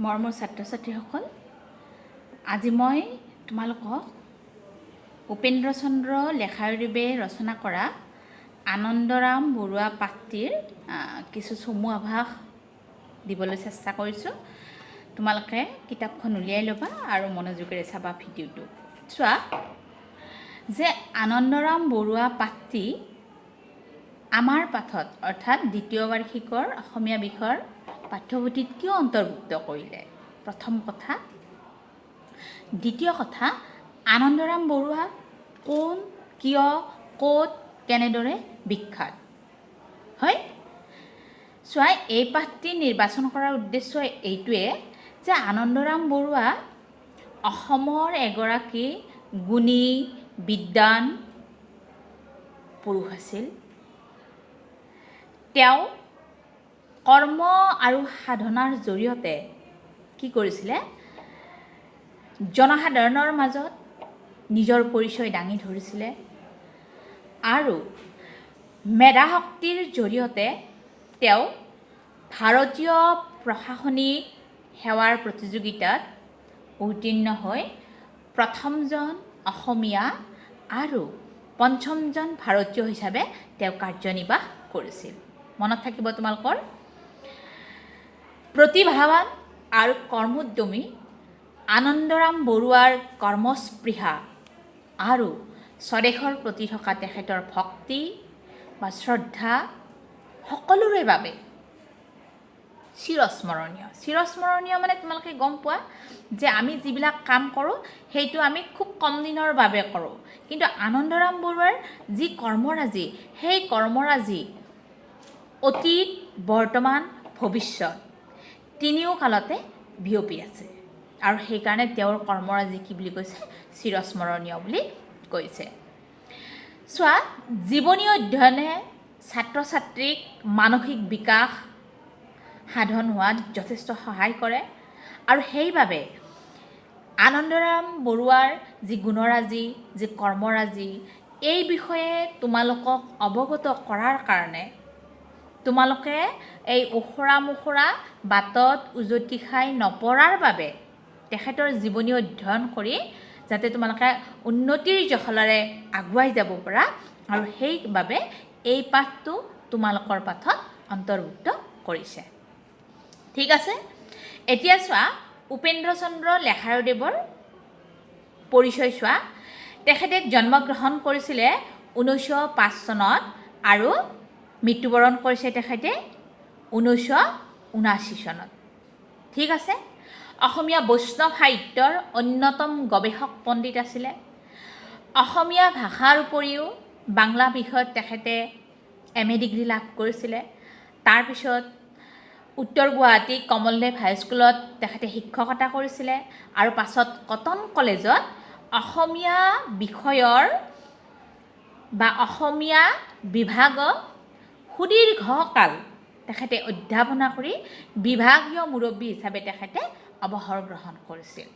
মৰমৰ ছাত্ৰ ছাত্ৰীসকল, আজি মই তোমালোকক উপেন্দ্ৰ চন্দ্ৰ লেখাৰুদেৱে ৰচনা কৰা আনন্দৰাম বৰুৱা পাঠটিৰ কিছু চমু আভাস দিবলৈ চেষ্টা কৰিছোঁ। তোমালোকে কিতাপখন উলিয়াই ল'বা আৰু মনোযোগেৰে চাবা ভিডিঅ'টো। চোৱা যে আনন্দৰাম বৰুৱা পাঠটি আমাৰ পাঠত অৰ্থাৎ দ্বিতীয় বাৰ্ষিকৰ অসমীয়া বিষয়ৰ পাঠ্যপুথিত কিয় অন্তৰ্ভুক্ত কৰিলে, প্ৰথম কথা। দ্বিতীয় কথা, আনন্দৰাম বৰুৱা কোন, কিয়, ক'ত, কেনেদৰে বিখ্যাত হয়। চোৱা, এই পাঠটি নিৰ্বাচন কৰাৰ উদ্দেশ্য এইটোৱে যে আনন্দৰাম বৰুৱা অসমৰ এগৰাকী গুণী বিদ্বান পুৰুষ আছিল। তেওঁ কৰ্ম আৰু সাধনাৰ জৰিয়তে কি কৰিছিলে, জনসাধাৰণৰ মাজত নিজৰ পৰিচয় দাঙি ধৰিছিলে আৰু মেধাশক্তিৰ জৰিয়তে তেওঁ ভাৰতীয় প্ৰশাসনিক সেৱাৰ প্ৰতিযোগিতাত উত্তীৰ্ণ হৈ প্ৰথমজন অসমীয়া আৰু পঞ্চমজন ভাৰতীয় হিচাপে তেওঁ কাৰ্যনিৰ্বাহ কৰিছিল। মনত থাকিব তোমালোকৰ। প্ৰতিভাৱান আৰু কৰ্মোদ্যমী আনন্দৰাম বৰুৱাৰ কৰ্মস্পৃহা আৰু স্বদেশৰ প্ৰতি থকা তেখেতৰ ভক্তি বা শ্ৰদ্ধা সকলোৰে বাবে চিৰস্মৰণীয়। চিৰস্মৰণীয় মানে তোমালোকে গম পোৱা যে আমি যিবিলাক কাম কৰোঁ সেইটো আমি খুব কম দিনৰ বাবে কৰোঁ, কিন্তু আনন্দৰাম বৰুৱাৰ যি কৰ্মৰাজি, সেই কৰ্মৰাজি অতীত, বৰ্তমান, ভৱিষ্যত তিনিও কালতে বিয়পি আছে আৰু সেইকাৰণে তেওঁৰ কৰ্মৰাজি কি বুলি কৈছে, চিৰস্মৰণীয় বুলি কৈছে। চোৱা, জীৱনী অধ্যয়নে ছাত্ৰ ছাত্ৰীক মানসিক বিকাশ সাধন হোৱাত যথেষ্ট সহায় কৰে আৰু সেইবাবে আনন্দৰাম বৰুৱাৰ যি গুণৰাজি, যি কৰ্মৰাজি, এই বিষয়ে তোমালোকক অৱগত কৰাৰ কাৰণে তোমালোকে এই ওখৰা মোখৰা বাটত উজতি খাই নপৰাৰ বাবে তেখেতৰ জীৱনী অধ্যয়ন কৰি যাতে তোমালোকে উন্নতিৰ জখলাৰে আগুৱাই যাব পাৰা, আৰু সেইবাবে এই পাঠটো তোমালোকৰ পাঠত অন্তৰ্ভুক্ত কৰিছে। ঠিক আছে, এতিয়া চোৱা উপেন্দ্ৰ চন্দ্ৰ লেখাৰুদেৱৰ পৰিচয় চোৱা। তেখেতে জন্মগ্ৰহণ কৰিছিলে 1905 চনত আৰু মৃত্যুবৰণ কৰিছে তেখেতে 1979 চনত। ঠিক আছে, অসমীয়া বৈষ্ণৱ সাহিত্যৰ অন্যতম গৱেষক পণ্ডিত আছিলে। অসমীয়া ভাষাৰ উপৰিও বাংলা বিষয়ত তেখেতে MA ডিগ্ৰী লাভ কৰিছিলে। তাৰপিছত উত্তৰ গুৱাহাটী কমলদেৱ হাইস্কুলত তেখেতে শিক্ষকতা কৰিছিলে আৰু পাছত কটন কলেজত অসমীয়া বিষয়ৰ বা অসমীয়া বিভাগত সুদীৰ্ঘকাল তেখেতে অধ্যাপনা কৰি বিভাগীয় মুৰব্বী হিচাপে তেখেতে অৱসৰ গ্ৰহণ কৰিছিল।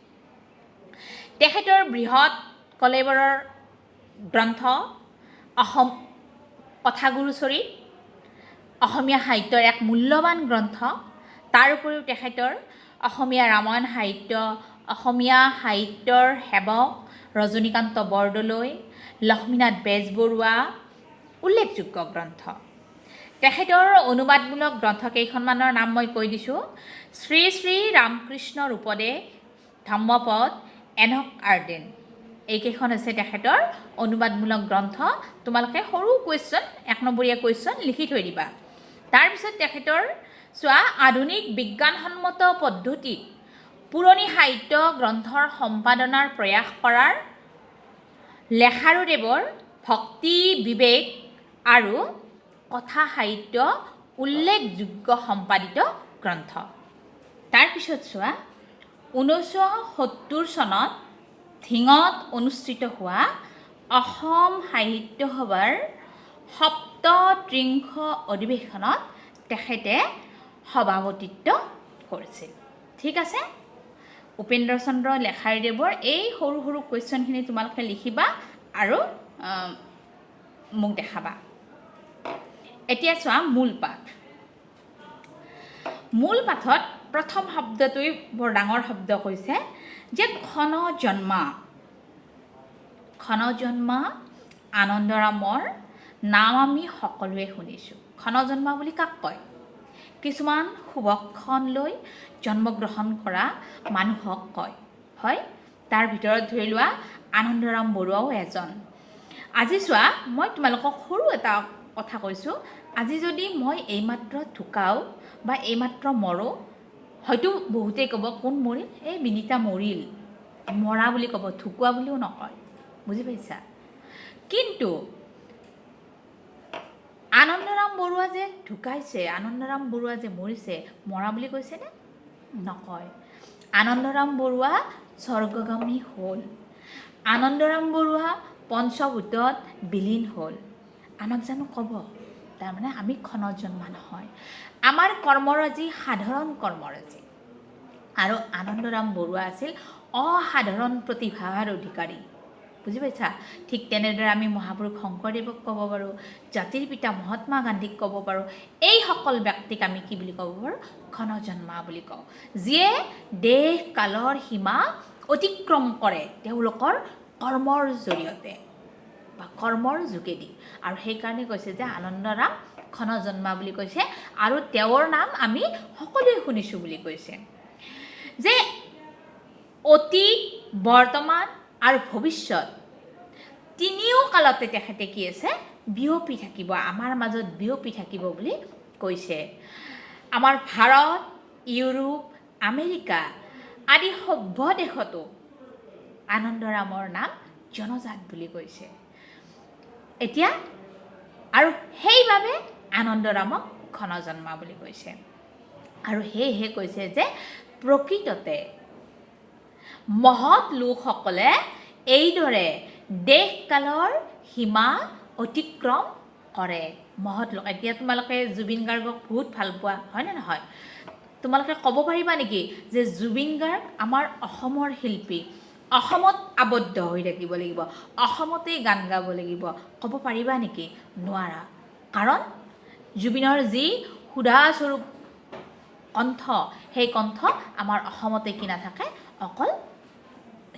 তেখেতৰ বৃহৎ কলেবৰৰ গ্ৰন্থ অসম কথাগুৰুচৰিত অসমীয়া সাহিত্যৰ এক মূল্যৱান গ্ৰন্থ। তাৰ উপৰিও তেখেতৰ অসমীয়া ৰামায়ণ সাহিত্য, অসমীয়া সাহিত্যৰ সেৱক ৰজনীকান্ত বৰদলৈ, লক্ষ্মীনাথ বেজবৰুৱা উল্লেখযোগ্য গ্ৰন্থ। তেখেতৰ অনুবাদমূলক গ্ৰন্থ কেইখনমানৰ নাম মই কৈ দিছোঁ। শ্ৰী শ্ৰী ৰামকৃষ্ণৰ উপদেশ, ধম্মপদ, এনক আৰ্ডেন, এইকেইখন হৈছে তেখেতৰ অনুবাদমূলক গ্ৰন্থ। তোমালোকে সৰু কুৱেশ্যন, 1 নম্বৰীয়া কুৱেশ্যন লিখি থৈ দিবা। তাৰপিছত তেখেতৰ চোৱা, আধুনিক বিজ্ঞানসন্মত পদ্ধতিত পুৰণি সাহিত্য গ্ৰন্থৰ সম্পাদনাৰ প্ৰয়াস কৰাৰ লেখাৰুদেৱৰ ভক্তি বিবেক আৰু কথা সাহিত্য উল্লেখযোগ্য সম্পাদিত গ্ৰন্থ। তাৰপিছত চোৱা, 1970 চনত ধিঙত অনুষ্ঠিত হোৱা অসম সাহিত্য সভাৰ ৭ত্ৰিংশ অধিৱেশনত তেখেতে সভাপতিত্ব কৰিছিল। ঠিক আছে, উপেন্দ্ৰ চন্দ্ৰ লেখাৰুদেৱৰ এই সৰু সৰু কুৱেশ্যনখিনি তোমালোকে লিখিবা আৰু মোক দেখাবা। এতিয়া চোৱা, মূল পাঠ। মূল পাঠত প্ৰথম শব্দটোৱে বৰ ডাঙৰ শব্দ কৈছে যে ক্ষণ জন্মা আনন্দৰামৰ নাম আমি সকলোৱে শুনিছোঁ। ক্ষণ জন্মা বুলি কাক কয়? কিছুমান শুভক্ষণ লৈ জন্মগ্ৰহণ কৰা মানুহক কয়, হয়। তাৰ ভিতৰত ধৰি লোৱা আনন্দৰাম বৰুৱাও এজন। আজি চোৱা, মই তোমালোকক সৰু এটা কথা কৈছোঁ। আজি যদি মই এইমাত্ৰ ঢুকাওঁ বা এইমাত্ৰ মৰোঁ, হয়তো বহুতেই ক'ব কোন মৰিল? এই বিনীতা মৰিল। মৰা বুলি ক'ব, ঢুকুৱা বুলিও নকয়, বুজি পাইছা? কিন্তু আনন্দৰাম বৰুৱা যে ঢুকাইছে, আনন্দৰাম বৰুৱা যে মৰিছে, মৰা বুলি কৈছেনে? নকয়। আনন্দৰাম বৰুৱা স্বৰ্গগামী হ'ল। আনন্দৰাম বৰুৱা পঞ্চভূতত বিলীন হ'ল। আমাক জানো ক'ব তাৰমানে আমি ক্ষণ জন্মা নহয়? আমাৰ কৰ্মৰাজি সাধাৰণ কৰ্মৰাজি। আৰু আনন্দৰাম বৰুৱা আছিল অসাধাৰণ প্ৰতিভাৰ অধিকাৰী, বুজি পাইছা? ঠিক তেনেদৰে আমি মহাপুৰুষ শংকৰদেৱক ক'ব পাৰোঁ, জাতিৰ পিতা মহাত্মা গান্ধীক ক'ব পাৰোঁ। এইসকল ব্যক্তিক আমি কি বুলি ক'ব পাৰোঁ? ক্ষণ জন্মা বুলি কওঁ, যিয়ে দেশ কালৰ সীমা অতিক্ৰম কৰে তেওঁলোকৰ কৰ্মৰ জৰিয়তে বা কৰ্মৰ যোগেদি। আৰু সেইকাৰণে কৈছে যে আনন্দৰাম ক্ষণ জন্মা বুলি কৈছে। আৰু তেওঁৰ নাম আমি সকলোৱে শুনিছোঁ বুলি কৈছে। যে অতীত, বৰ্তমান আৰু ভৱিষ্যত তিনিও কালতে তেখেতে কি আছে? বিয়পি থাকিব, আমাৰ মাজত বিয়পি থাকিব বুলি কৈছে। আমাৰ ভাৰত, ইউৰোপ, আমেৰিকা আদি সভ্য দেশতো আনন্দৰামৰ নাম জনজাত বুলি কৈছে। এতিয়া আৰু সেইবাবে আনন্দৰামক ক্ষণ জন্মা বুলি কৈছে। আৰু সেয়েহে কৈছে যে প্ৰকৃততে মহৎ লোকসকলে এইদৰে দেশ কালৰ সীমা অতিক্ৰম কৰে। মহৎ লোক, এতিয়া তোমালোকে জুবিন গাৰ্গক বহুত ভাল পোৱা, হয়নে নহয়? তোমালোকে ক'ব পাৰিবা নেকি যে জুবিন গাৰ্গ আমাৰ অসমৰ শিল্পী, অসমত আবদ্ধ হৈ থাকিব লাগিব, অসমতেই গান গাব লাগিব, ক'ব পাৰিবা নেকি? নোৱাৰা। কাৰণ জুবিনৰ যি সুধাস্বৰূপ কণ্ঠ, সেই কণ্ঠ আমাৰ অসমতে কি নাথাকে? অকল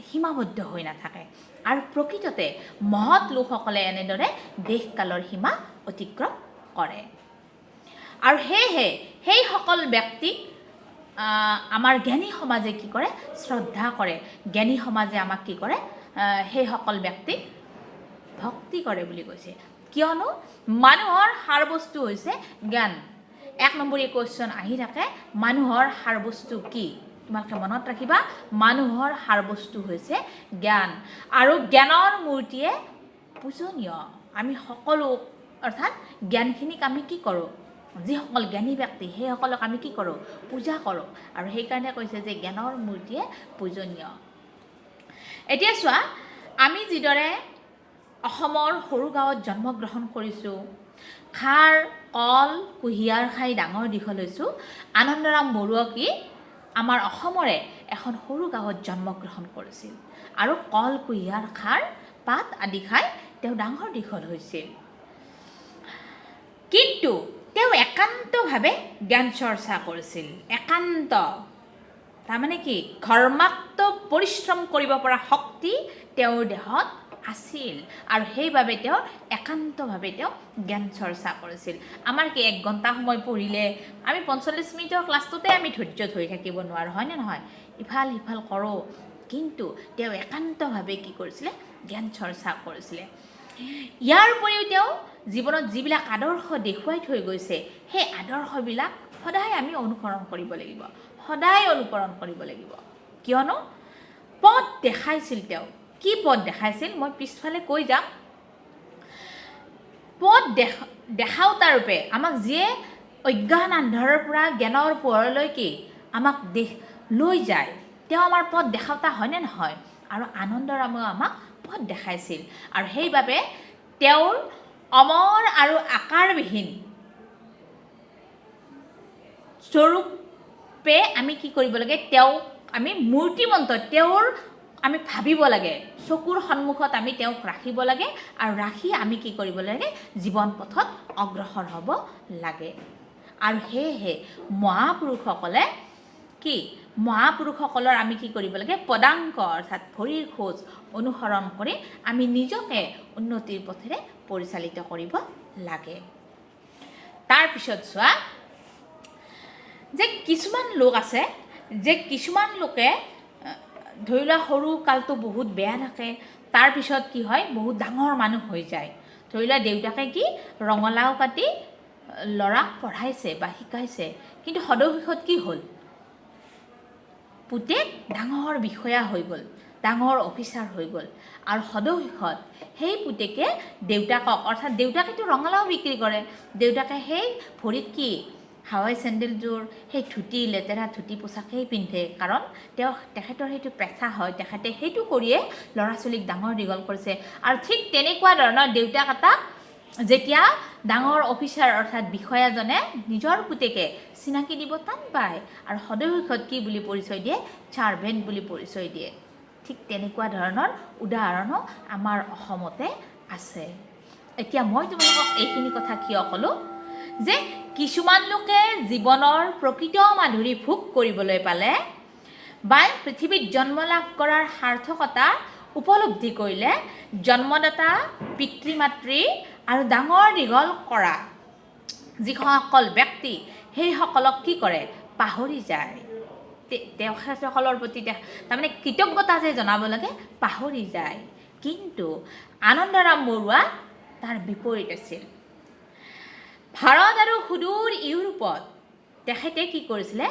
সীমাবদ্ধ হৈ নাথাকে। আৰু প্ৰকৃততে মহৎ লোকসকলে এনেদৰে দেশকালৰ সীমা অতিক্ৰম কৰে। আৰু সেয়েহে সেইসকল ব্যক্তিক আমাৰ জ্ঞানী সমাজে কি কৰে? শ্ৰদ্ধা কৰে। জ্ঞানী সমাজে আমাক কি কৰে? সেইসকল ব্যক্তিক ভক্তি কৰে বুলি কৈছে। কিয়নো মানুহৰ সাৰ বস্তু হৈছে জ্ঞান। 1 নম্বৰী কুৱেশ্যন আহি থাকে, মানুহৰ সাৰ বস্তু কি? তোমালোকে মনত ৰাখিবা, মানুহৰ সাৰ বস্তু হৈছে জ্ঞান। আৰু জ্ঞানৰ মূৰ্তিয়ে পূজনীয়। আমি সকলো অৰ্থাৎ জ্ঞানখিনিক আমি কি কৰোঁ? যিসকল জ্ঞানী ব্যক্তি সেইসকলক আমি কি কৰোঁ? পূজা কৰোঁ। আৰু সেইকাৰণে কৈছে যে জ্ঞানৰ মূৰ্তিয়ে পূজনীয়। এতিয়া চোৱা, আমি যিদৰে অসমৰ সৰু গাঁৱত জন্মগ্ৰহণ কৰিছোঁ, খাৰ, কল, কুঁহিয়াৰ খাই ডাঙৰ দীঘল হৈছোঁ, আনন্দৰাম বৰুৱা কি আমাৰ অসমৰে এখন সৰু গাঁৱত জন্মগ্ৰহণ কৰিছিল। আৰু কল, কুঁহিয়াৰ, খাৰ, পাত আদি খাই তেওঁ ডাঙৰ দীঘল হৈছিল। কিন্তু তেওঁ একান্তভাৱে জ্ঞান চৰ্চা কৰিছিল। একান্ত তাৰমানে কি? ঘৰ্মাক্ত পৰিশ্ৰম কৰিব পৰা শক্তি তেওঁৰ দেহত আছিল। আৰু সেইবাবে তেওঁ একান্তভাৱে তেওঁ জ্ঞান চৰ্চা কৰিছিল। আমাৰ কি 1 ঘণ্টা সময় পঢ়িলে আমি 45 মিনিটৰ ক্লাছটোতে আমি ধৈৰ্য ধৰি থাকিব নোৱাৰোঁ, হয়নে নহয়? ইফাল সিফাল কৰোঁ। কিন্তু তেওঁ একান্তভাৱে কি কৰিছিলে? জ্ঞান চৰ্চা কৰিছিলে। ইয়াৰ উপৰিও তেওঁ জীৱনত যিবিলাক আদৰ্শ দেখুৱাই থৈ গৈছে, সেই আদৰ্শবিলাক সদায় আমি অনুকৰণ কৰিব লাগিব, সদায় অনুকৰণ কৰিব লাগিব। কিয়নো পথ দেখাইছিল তেওঁ। কি পথ দেখাইছিল? মই পিছফালে কৈ যাম। পথ দেখাওঁতা ৰূপে আমাক যিয়ে অজ্ঞান আন্ধাৰৰ পৰা জ্ঞানৰ পোহৰলৈকে আমাক লৈ যায়, তেওঁ আমাৰ পথ দেখাওঁতা হয়নে নহয়? আৰু আনন্দৰামেও আমাক পথ দেখাইছিল। আৰু সেইবাবে তেওঁৰ অমৰ আৰু আকাৰবিহীন স্বৰূপে আমি কি কৰিব লাগে? তেওঁক আমি মূৰ্তিমন্ত, তেওঁৰ আমি ভাবিব লাগে, চকুৰ সন্মুখত আমি তেওঁক ৰাখিব লাগে। আৰু ৰাখি আমি কি কৰিব লাগে? জীৱন পথত অগ্ৰসৰ হ'ব লাগে। আৰু সেয়েহে মহাপুৰুষসকলে কি মহাপুৰুষসকলৰ আমি কি কৰিব লাগে পদাংক অৰ্থাৎ ভৰিৰ খোজ অনুসৰণ কৰি আমি নিজকে উন্নতিৰ পথেৰে পৰিচালিত কৰিব লাগে। তাৰপিছত চোৱা যে কিছুমান লোক আছে যে কিছুমান লোকে ধৰি লোৱা সৰু কালটো বহুত বেয়া থাকে, তাৰপিছত কি হয় বহুত ডাঙৰ মানুহ হৈ যায়। ধৰি লোৱা দেউতাকে কি ৰঙালাও কাটি ল'ৰাক পঢ়াইছে বা শিকাইছে, কিন্তু সদশেষত কি হ'ল পুতেক ডাঙৰ বিষয়া হৈ গ'ল, ডাঙৰ অফিচাৰ হৈ গ'ল। আৰু সদশেষত সেই পুতেকে দেউতাকক অৰ্থাৎ দেউতাকেতো ৰঙালাও বিক্ৰী কৰে, দেউতাকে সেই ভৰিত কি হাৱাই চেণ্ডেলযোৰ সেই ধুতি লেতেৰা ধুতি পোচাকেই পিন্ধে, কাৰণ তেখেতৰ সেইটো পেচা হয়, তেখেতে সেইটো কৰিয়ে ল'ৰা ছোৱালীক ডাঙৰ দীঘল কৰিছে। আৰু ঠিক তেনেকুৱা ধৰণৰ দেউতাক এটা যেতিয়া ডাঙৰ অফিচাৰ অৰ্থাৎ বিষয়াজনে নিজৰ পুতেকে চিনাকি দিব টান পায় আৰু সদশেষত কি বুলি পৰিচয় দিয়ে চাৰ্ভেণ্ট বুলি পৰিচয় দিয়ে। ঠিক তেনেকুৱা ধৰণৰ উদাহৰণো আমাৰ অসমতে আছে। এতিয়া মই তোমালোকক এইখিনি কথা কিয় ক'লোঁ যে কিছুমান লোকে জীৱনৰ প্ৰকৃত মাধুৰী ভোগ কৰিবলৈ পালে বা পৃথিৱীত জন্ম লাভ কৰাৰ সাৰ্থকতা উপলব্ধি কৰিলে জন্মদাতা পিতৃ মাতৃ আৰু ডাঙৰ দীঘল কৰা যিসকল ব্যক্তি সেইসকলক কি কৰে পাহৰি যায়। তেখেতসকলৰ প্ৰতি তাৰমানে কৃতজ্ঞতা যে জনাব লাগে পাহৰি যায়। কিন্তু আনন্দৰাম বৰুৱা তাৰ বিপৰীত আছিল। ভাৰত আৰু সুদূৰ ইউৰোপত তেখেতে কি কৰিছিলে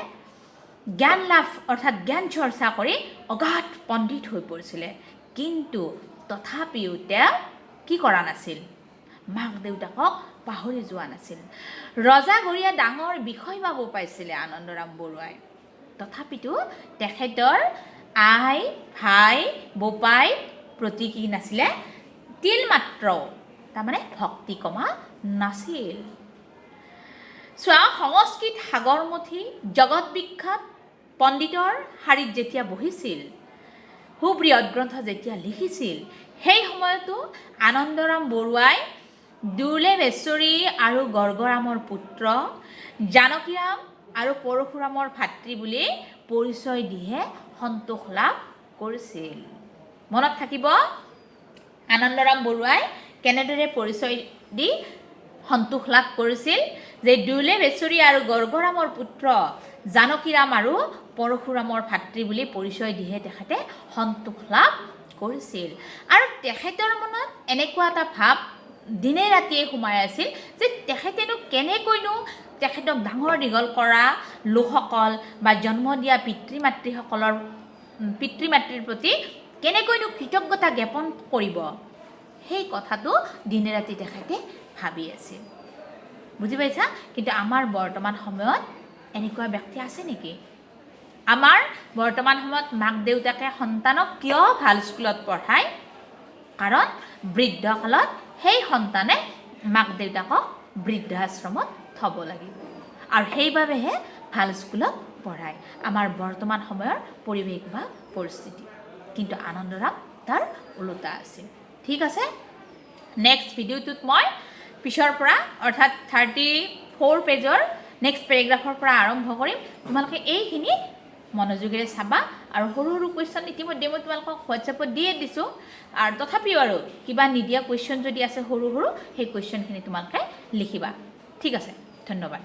জ্ঞান লাভ অৰ্থাৎ জ্ঞান চৰ্চা কৰি অগাধ পণ্ডিত হৈ পৰিছিলে। কিন্তু তথাপিও তেওঁ কি কৰা নাছিল মাক দেউতাকক পাহৰি যোৱা নাছিল। ৰজাঘৰীয়া ডাঙৰ বিষয় পাব পাইছিলে আনন্দৰাম বৰুৱাই, তথাপিতো তেখেতৰ আই ভাই বোপাই প্ৰতি কি নাছিলে তিল মাত্ৰ তাৰমানে ভক্তি কমা নাছিল। চোৱা সংস্কৃত সাগৰমথী জগত বিখ্যাত পণ্ডিতৰ শাৰীত যেতিয়া বহিছিল, সুবৃহৎ গ্ৰন্থ যেতিয়া লিখিছিল, সেই সময়তো আনন্দৰাম বৰুৱাই দুৰ্লেভেশ্বৰী আৰু গৰ্গৰামৰ পুত্ৰ, জানকীৰাম আৰু পৰশুৰামৰ ভাতৃ বুলি পৰিচয় দিহে সন্তোষ লাভ কৰিছিল। মনত থাকিব আনন্দৰাম বৰুৱাই কেনেদৰে পৰিচয় দি সন্তোষ লাভ কৰিছিল যে দুৰ্লেভেশ্বৰী আৰু গৰ্গৰামৰ পুত্ৰ, জানকীৰাম আৰু পৰশুৰামৰ ভাতৃ বুলি পৰিচয় দিহে তেখেতে সন্তোষ লাভ কৰিছিল। আৰু তেখেতৰ মনত এনেকুৱা এটা ভাৱ দিনে ৰাতিয়ে সোমাই আছিল যে তেখেতেনো কেনেকৈনো তেখেতক ডাঙৰ দীঘল কৰা লোকসকল বা জন্ম দিয়া পিতৃ মাতৃৰ প্ৰতি কেনেকৈনো কৃতজ্ঞতা জ্ঞাপন কৰিব, সেই কথাটো দিনে ৰাতি তেখেতে ভাবি আছিল। বুজি পাইছা? কিন্তু আমাৰ বৰ্তমান সময়ত এনেকুৱা ব্যক্তি আছে নেকি? আমাৰ বৰ্তমান সময়ত মাক দেউতাকে সন্তানক কিয় ভাল স্কুলত পঢ়ায়? কাৰণ বৃদ্ধকালত সেই সন্তানে মাক দেউতাকক বৃদ্ধাশ্ৰমত থ'ব লাগিব আৰু সেইবাবেহে ভাল স্কুলত পঢ়ায়। আমাৰ বৰ্তমান সময়ৰ পৰিৱেশ বা পৰিস্থিতি। কিন্তু আনন্দৰাম তাৰ ওলোটা আছিল। ঠিক আছে, নেক্সট ভিডিঅ'টোত মই পিছৰ পৰা অৰ্থাৎ 34 পেজৰ নেক্সট পেৰেগ্ৰাফৰ পৰা আৰম্ভ কৰিম। তোমালোকে এইখিনি মনোযোগেৰে চাবা আৰু সৰু সৰু কুৱেশ্যন ইতিমধ্যে মই তোমালোকক হোৱাটছএপত দিয়ে দিছোঁ। আৰু তথাপিও আৰু কিবা নিদিয়া কুৱেশ্যন যদি আছে সৰু সৰু, সেই কুৱেশ্যনখিনি তোমালোকে লিখিবা। ঠিক আছে, ধন্যবাদ।